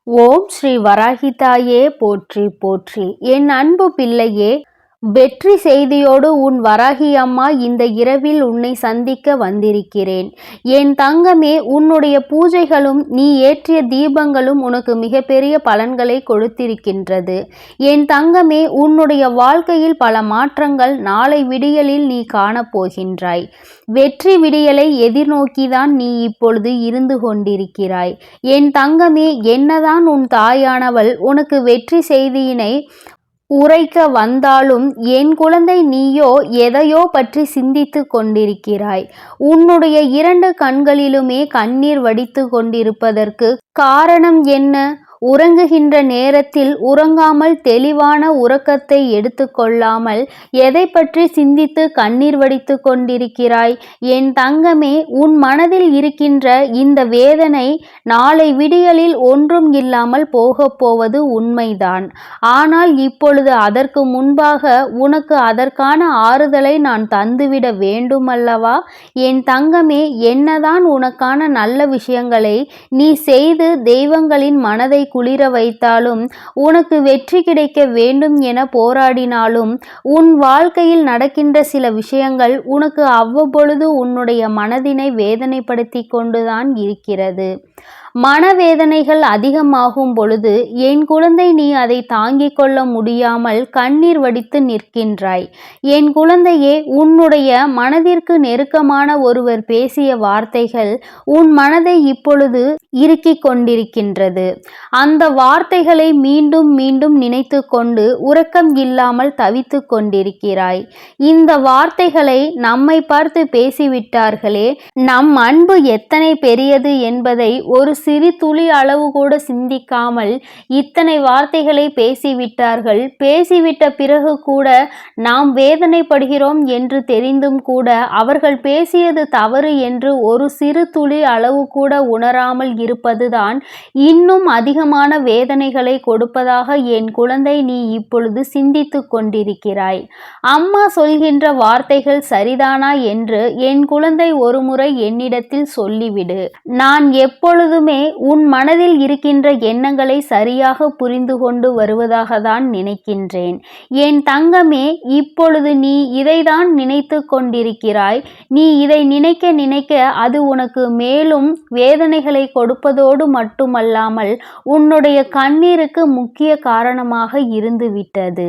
ஓம் ஸ்ரீ வராகிதாயே போற்றி போற்றி. என் அன்பு பிள்ளையே, வெற்றி செய்தியோடு உன் வராகி அம்மா இந்த இரவில் உன்னை சந்திக்க வந்திருக்கிறேன். என் தங்கமே, உன்னுடைய பூஜைகளும் நீ ஏற்றிய தீபங்களும் உனக்கு மிகப்பெரிய பலன்களை கொடுத்திருக்கின்றது. என் தங்கமே, உன்னுடைய வாழ்க்கையில் பல மாற்றங்கள் நாளை விடியலில் நீ காணப்போகின்றாய். வெற்றி விடியலை எதிர்நோக்கிதான் நீ இப்பொழுது இருந்து கொண்டிருக்கிறாய். என் தங்கமே, என்னதான் உன் தாயானவள் உனக்கு வெற்றி செய்தியினை உரைக்க வந்தாலும் என் குழந்தை, நீயோ எதையோ பற்றி சிந்தித்து கொண்டிருக்கிறாய். உன்னுடைய 2 கண்களிலுமே கண்ணீர் வடித்து கொண்டிருப்பதற்கு காரணம் என்ன? உறங்குகின்ற நேரத்தில் உறங்காமல் தெளிவான உறக்கத்தை எடுத்துக்கொள்ளாமல் எதை பற்றி சிந்தித்து கண்ணீர் வடித்து கொண்டிருக்கிறாய்? என் தங்கமே, உன் மனதில் இருக்கின்ற இந்த வேதனை நாளை விடியலில் ஒன்றும் இல்லாமல் போகப் போவது உண்மைதான். ஆனால் இப்பொழுது அதற்கு முன்பாக உனக்கு அதற்கான ஆறுதலை நான் தந்துவிட வேண்டுமல்லவா? என் தங்கமே, என்னதான் உனக்கான நல்ல விஷயங்களை நீ செய்து தெய்வங்களின் மனதை குளிர வைத்தாலும், உனக்கு வெற்றி கிடைக்க வேண்டும் என போராடினாலும், உன் வாழ்க்கையில் நடக்கின்ற சில விஷயங்கள் உனக்கு அவ்வப்பொழுது உன்னுடைய மனதினை வேதனைப்படுத்தி கொண்டுதான் இருக்கிறது. மனவேதனைகள் அதிகமாகும் பொழுது என் குழந்தை, நீ அதை தாங்கிக் கொள்ள முடியாமல் கண்ணீர் வடித்து நிற்கின்றாய். என் குழந்தையே, உன்னுடைய மனதிற்கு நெருக்கமான ஒருவர் பேசிய வார்த்தைகள் உன் மனதை இப்பொழுது இறுக்கிக் கொண்டிருக்கின்றது. அந்த வார்த்தைகளை மீண்டும் மீண்டும் நினைத்து கொண்டு உறக்கம் இல்லாமல் தவித்து கொண்டிருக்கிறாய். இந்த வார்த்தைகளை நம்மை பார்த்து பேசிவிட்டார்களே, நம் அன்பு எத்தனை பெரியது என்பதை ஒரு சிறு துளி அளவு கூட சிந்திக்காமல் இத்தனை வார்த்தைகளை பேசிவிட்டார்கள். பேசிவிட்ட பிறகு கூட நாம் வேதனைப்படுகிறோம் என்று தெரிந்தும் கூட அவர்கள் பேசியது தவறு என்று ஒரு சிறு துளி அளவு கூட உணராமல் இருப்பதுதான் இன்னும் அதிகமான வேதனைகளை கொடுப்பதாக என் குழந்தை, நீ இப்பொழுது சிந்தித்து கொண்டிருக்கிறாய். அம்மா சொல்கின்ற வார்த்தைகள் சரிதானா என்று என் குழந்தை ஒருமுறை என்னிடத்தில் சொல்லிவிடு. நான் எப்பொழுதுமே உன் மனதில் இருக்கின்ற எண்ணங்களை சரியாக புரிந்து கொண்டு வருவதாக தான் நினைக்கின்றேன். என் தங்கமே, இப்பொழுது நீ இதைதான் நினைத்து கொண்டிருக்கிறாய். நீ இதை நினைக்க நினைக்க அது உனக்கு மேலும் வேதனைகளை கொடுப்பதோடு மட்டுமல்லாமல் உன்னுடைய கண்ணீருக்கு முக்கிய காரணமாக இருந்துவிட்டது.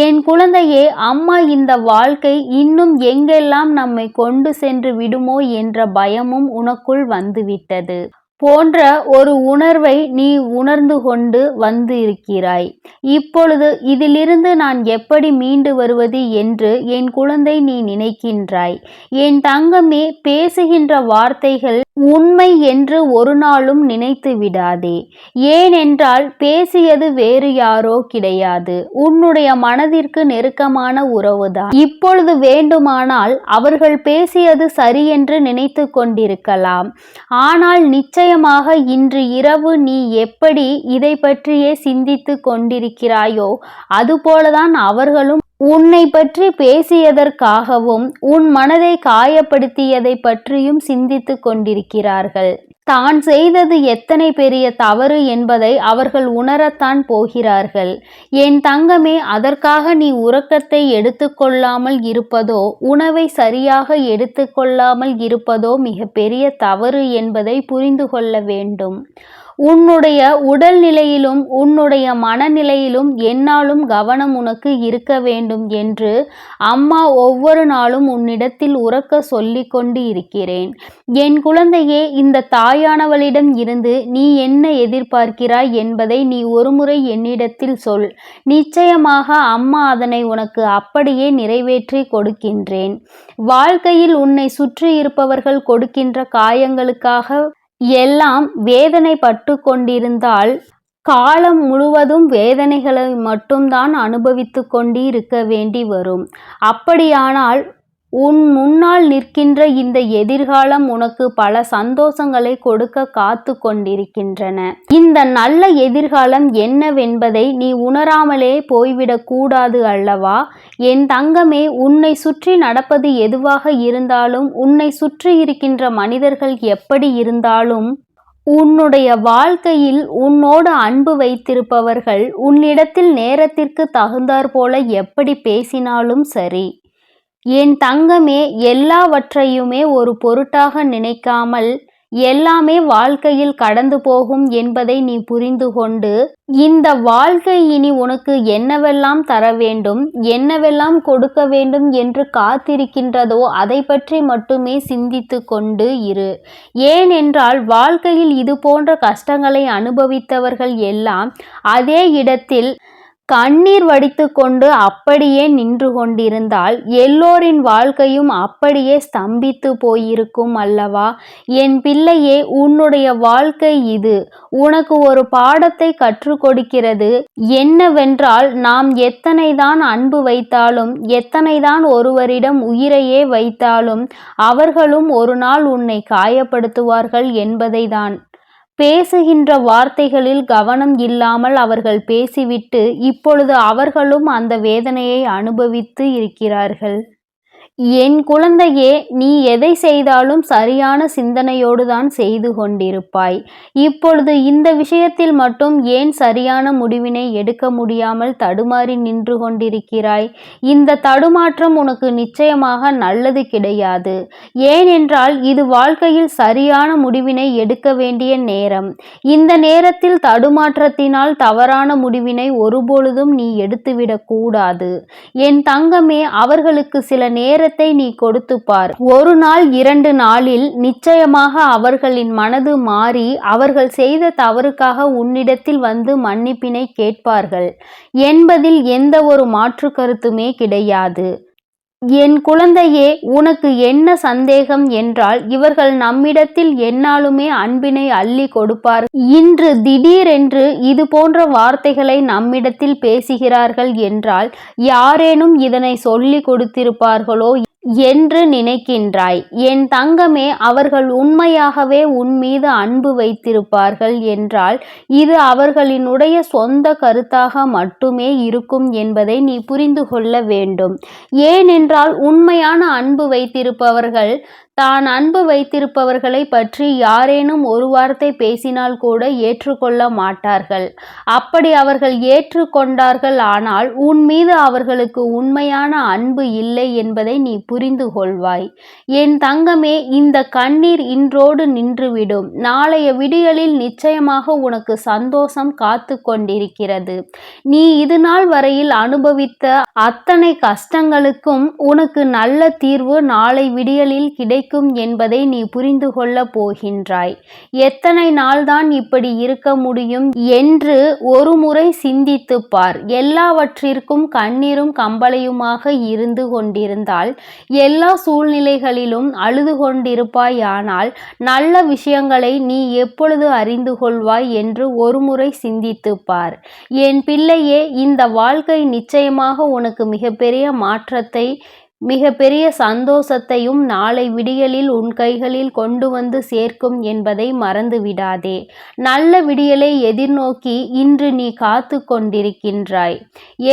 என் குழந்தையே, அம்மா, இந்த வாழ்க்கை இன்னும் எங்கெல்லாம் நம்மை கொண்டு சென்று விடுமோ என்ற பயமும் உனக்குள் வந்துவிட்டது போன்ற ஒரு உணர்வை நீ உணர்ந்து கொண்டு வந்து இருக்கிறாய். இப்பொழுது இதிலிருந்து நான் எப்படி மீண்டு வருவது என்று என் குழந்தை நீ நினைக்கின்றாய். என் தங்கமே, பேசுகின்ற வார்த்தைகள் உண்மை என்று ஒரு நாளும் நினைத்து விடாதே. ஏனென்றால் பேசியது வேறு யாரோ கிடையாது, உன்னுடைய மனதிற்கு நெருக்கமான உறவுதான். இப்பொழுது வேண்டுமானால் அவர்கள் பேசியது சரி என்று நினைத்து கொண்டிருக்கலாம். ஆனால் நிச்சயமாக இன்று இரவு நீ எப்படி இதை பற்றியே சிந்தித்து கொண்டிருக்கிறாயோ அதுபோலதான் அவர்களும் உன்னை பற்றி பேசியதற்காகவும் உன் மனதை காயப்படுத்தியதை பற்றியும் சிந்தித்து கொண்டிருக்கிறார்கள். தான் செய்தது எத்தனை பெரிய தவறு என்பதை அவர்கள் உணரத்தான் போகிறார்கள். என் தங்கமே, அதற்காக நீ உறக்கத்தை எடுத்துக்கொள்ளாமல் இருப்பதோ, உணவை சரியாக எடுத்துக்கொள்ளாமல் இருப்பதோ மிகப்பெரிய தவறு என்பதை புரிந்து கொள்ள வேண்டும். உன்னுடைய உடல்நிலையிலும் உன்னுடைய மனநிலையிலும் எந்நாளும் கவனம் உனக்கு இருக்க வேண்டும் என்று அம்மா ஒவ்வொரு நாளும் உன்னிடத்தில் உறக்க சொல்லி கொண்டு இருக்கிறேன். என் குழந்தையே, இந்த தாயானவளிடம் இருந்து நீ என்ன எதிர்பார்க்கிறாய் என்பதை நீ ஒருமுறை என்னிடத்தில் சொல். நிச்சயமாக அம்மா அதனை உனக்கு அப்படியே நிறைவேற்றி கொடுக்கின்றேன். வாழ்க்கையில் உன்னை சுற்றி இருப்பவர்கள் கொடுக்கின்ற காயங்களுக்காக எல்லாம் வேதனைப்பட்டு கொண்டிருந்தால் காலம் முழுவதும் வேதனைகளை மட்டும்தான் அனுபவித்து கொண்டு இருக்க வேண்டி வரும். அப்படியானால் உன் முன்னால் நிற்கின்ற இந்த எதிர்காலம் உனக்கு பல சந்தோஷங்களை கொடுக்க காத்து கொண்டிருக்கின்றன. இந்த நல்ல எதிர்காலம் என்னவென்பதை நீ உணராமலே போய்விடக் கூடாது அல்லவா? என் தங்கமே, உன்னை சுற்றி நடப்பது எதுவாக இருந்தாலும், உன்னை சுற்றி இருக்கின்ற மனிதர்கள் எப்படி இருந்தாலும் உன்னுடைய வாழ்க்கையில் உன்னோடு அன்பு வைத்திருப்பவர்கள் உன்னிடத்தில் நேரத்திற்கு தகுந்தாற் போல எப்படி பேசினாலும் சரி, என் தங்கமே, எல்லாவற்றையுமே ஒரு பொருட்டாக நினைக்காமல் எல்லாமே வாழ்க்கையில் கடந்து போகும் என்பதை நீ புரிந்து கொண்டு, இந்த வாழ்க்கை இனி உனக்கு என்னவெல்லாம் தர வேண்டும், என்னவெல்லாம் கொடுக்க வேண்டும் என்று காத்திருக்கின்றதோ அதை பற்றி மட்டுமே சிந்தித்து கொண்டு இரு. ஏனென்றால் வாழ்க்கையில் இது போன்ற கஷ்டங்களை அனுபவித்தவர்கள் எல்லாம் அதே இடத்தில் கண்ணீர் வடித்து கொண்டு அப்படியே நின்று கொண்டிருந்தால் எல்லோரின் வாழ்க்கையும் அப்படியே ஸ்தம்பித்து போயிருக்கும் அல்லவா? என் பிள்ளையே, உன்னுடைய வாழ்க்கை இது உனக்கு ஒரு பாடத்தை கற்றுக் கொடுக்கிறது. என்னவென்றால், நாம் எத்தனைதான் அன்பு வைத்தாலும், எத்தனைதான் ஒருவரிடம் உயிரையே வைத்தாலும் அவர்களும் ஒரு நாள் உன்னை காயப்படுத்துவார்கள் என்பதைதான். பேசுகின்ற வார்த்தைகளில் கவனம் இல்லாமல் அவர்கள் பேசிவிட்டு இப்பொழுது அவர்களும் அந்த வேதனையை அனுபவித்து இருக்கிறார்கள். என் குழந்தையே, நீ எதை செய்தாலும் சரியான சிந்தனையோடு தான் செய்து கொண்டிருப்பாய். இப்பொழுது இந்த விஷயத்தில் மட்டும் ஏன் சரியான முடிவினை எடுக்க முடியாமல் தடுமாறி நின்று கொண்டிருக்கிறாய்? இந்த தடுமாற்றம் உனக்கு நிச்சயமாக நல்லது கிடையாது. ஏனென்றால் இது வாழ்க்கையில் சரியான முடிவினை எடுக்க வேண்டிய நேரம். இந்த நேரத்தில் தடுமாற்றத்தினால் தவறான முடிவினை ஒருபொழுதும் நீ எடுத்துவிடக் கூடாது. என் தங்கமே, அவர்களுக்கு சில நேரத்தை நீ கொடுத்து பார். ஒரு நாள் 2 நாளில் நிச்சயமாக அவர்களின் மனது மாறி அவர்கள் செய்த தவறுக்காக உன்னிடத்தில் வந்து மன்னிப்பினை கேட்பார்கள் என்பதில் எந்த ஒரு மாற்று கருத்துமே கிடையாது. என் குழந்தையே, உனக்கு என்ன சந்தேகம் என்றால், இவர்கள் நம்மிடத்தில் எந்நாளுமே அன்பினை அள்ளி கொடுப்பார்கள். இன்று திடீரென்று இது போன்ற வார்த்தைகளை நம்மிடத்தில் பேசுகிறார்கள் என்றால் யாரேனும் இதனை சொல்லி கொடுத்திருப்பார்களோ என்று நினைக்கின்றாய்? என் தங்கமே, அவர்கள் உண்மையாகவே உன் மீது அன்பு வைத்திருப்பார்கள் என்றால் இது அவர்களினுடைய சொந்த கருத்தாக மட்டுமே இருக்கும் என்பதை நீ புரிந்து கொள்ள வேண்டும். ஏனென்றால் உண்மையான அன்பு வைத்திருப்பவர்கள் தான் அன்பு வைத்திருப்பவர்களை பற்றி யாரேனும் ஒரு வார்த்தை பேசினால் கூட ஏற்றுக்கொள்ள மாட்டார்கள். அப்படி அவர்கள் ஏற்றுக்கொண்டார்கள் ஆனால் உன் மீது அவர்களுக்கு உண்மையான அன்பு இல்லை என்பதை நீ புரிந்து கொள்வாய். என் தங்கமே, இந்த கண்ணீர் இன்றோடு நின்றுவிடும். நாளைய விடியலில் நிச்சயமாக உனக்கு சந்தோஷம் காத்து கொண்டிருக்கிறது. நீ இது நாள் வரையில் அனுபவித்த அத்தனை கஷ்டங்களுக்கும் உனக்கு நல்ல தீர்வு நாளை விடியலில் கிடைக்கும் என்பதை நீ புரிந்து கொள்ள போகின்றாய். எத்தனை நாள்தான் இப்படி இருக்க முடியும் என்று ஒரு முறை சிந்தித்து பார். எல்லாவற்றிற்கும் கண்ணீரும் கம்பளையுமாக இருந்து கொண்டிருந்தால் எல்லா சூழ்நிலைகளிலும் அழுது கொண்டிருப்பாயானால் நல்ல விஷயங்களை நீ எப்பொழுது அறிந்து கொள்வாய் என்று ஒரு முறை சிந்தித்து பார். என் பிள்ளையே, இந்த வாழ்க்கை நிச்சயமாக உனக்கு மிகப்பெரிய மாற்றத்தை, மிகப்பெரிய சந்தோஷத்தையும் நாளை விடியலில் உன் கைகளில் கொண்டு வந்து சேர்க்கும் என்பதை மறந்து விடாதே. நல்ல விடியலை எதிர்நோக்கி இன்று நீ காத்து கொண்டிருக்கின்றாய்.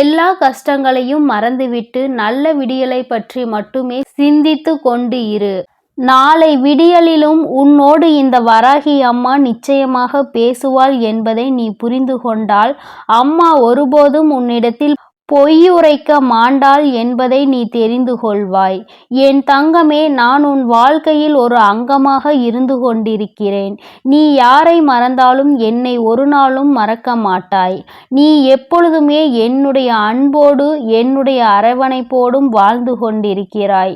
எல்லா கஷ்டங்களையும் மறந்துவிட்டு நல்ல விடியலை பற்றி மட்டுமே சிந்தித்து கொண்டு இரு. நாளை விடியலிலும் உன்னோடு இந்த வராகி அம்மா நிச்சயமாக பேசுவாள் என்பதை நீ புரிந்து கொண்டால் அம்மா ஒருபோதும் உன்னிடத்தில் பொய்யுரைக்க மாண்டாள் என்பதை நீ தெரிந்து கொள்வாய். என் தங்கமே, நான் உன் வாழ்க்கையில் ஒரு அங்கமாக இருந்து கொண்டிருக்கிறேன். நீ யாரை மறந்தாலும் என்னை ஒரு நாளும் மறக்க மாட்டாய். நீ எப்பொழுதுமே என்னுடைய அன்போடு என்னுடைய அரவணைப்போடும் வாழ்ந்து கொண்டிருக்கிறாய்.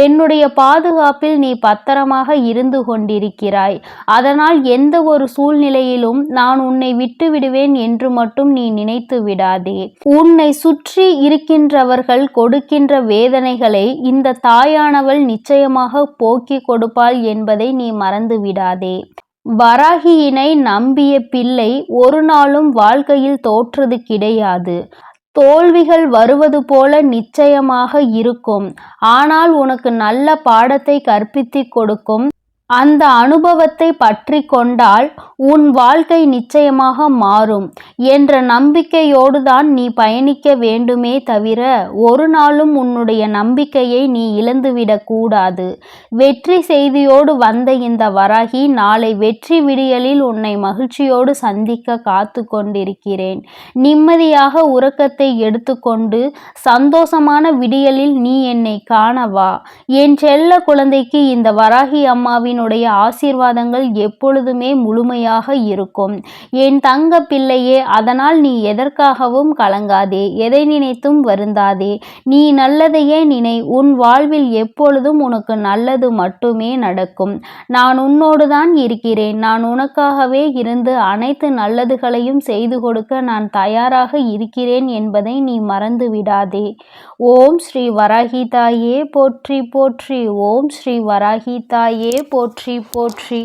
என்னுடைய பாதுகாப்பில் நீ பத்திரமாக இருந்து கொண்டிருக்கிறாய். அதனால் எந்த ஒரு சூழ்நிலையிலும் நான் உன்னை விட்டு விடுவேன் என்று மட்டும் நீ நினைத்து விடாதே. உன்னை சுற்றி இருக்கின்றவர்கள் கொடுக்கின்ற வேதனைகளை இந்த தாயானவள் நிச்சயமாக போக்கிக் கொடுப்பாள் என்பதை நீ மறந்து விடாதே. வராகியினை நம்பிய பிள்ளை ஒரு நாளும் வாழ்க்கையில் தோற்றது கிடையாது. தோல்விகள் வருவது போல நிச்சயமாக இருக்கும். ஆனால் உனக்கு நல்ல பாடத்தை கற்பித்து கொடுக்கும். அந்த அனுபவத்தை பற்றி கொண்டால் உன் வாழ்க்கை நிச்சயமாக மாறும் என்ற நம்பிக்கையோடு தான் நீ பயணிக்க வேண்டுமே தவிர ஒரு நாளும் உன்னுடைய நம்பிக்கையை நீ இழந்துவிடக் கூடாது. வெற்றி செய்தியோடு வந்த இந்த வராகி நாளை வெற்றி விடியலில் உன்னை மகிழ்ச்சியோடு சந்திக்க காத்து கொண்டிருக்கிறேன். நிம்மதியாக உறக்கத்தை எடுத்துக்கொண்டு சந்தோஷமான விடியலில் நீ என்னை காணவா. என் செல்ல குழந்தைக்கு இந்த வராகி அம்மாவினுடைய ஆசீர்வாதங்கள் எப்பொழுதுமே முழுமையாக இருக்கும். என் தங்க பிள்ளையே, அதனால் நீ எதற்காகவும் கலங்காதே, எதை நினைத்தும் வருந்தாதே. நீ நல்லதையே நினை. உன் வாழ்வில் எப்பொழுதும் உனக்கு நல்லது மட்டுமே நடக்கும். நான் உன்னோடு தான் இருக்கிறேன். நான் உனக்காகவே இருந்து அனைத்து நல்லதுகளையும் செய்து கொடுக்க நான் தயாராக இருக்கிறேன் என்பதை நீ மறந்து விடாதே. ஓம் ஸ்ரீ வராகி தாயே போற்றி போற்றி. ஓம் ஸ்ரீ வராகி தாயே போற்றி போற்றி.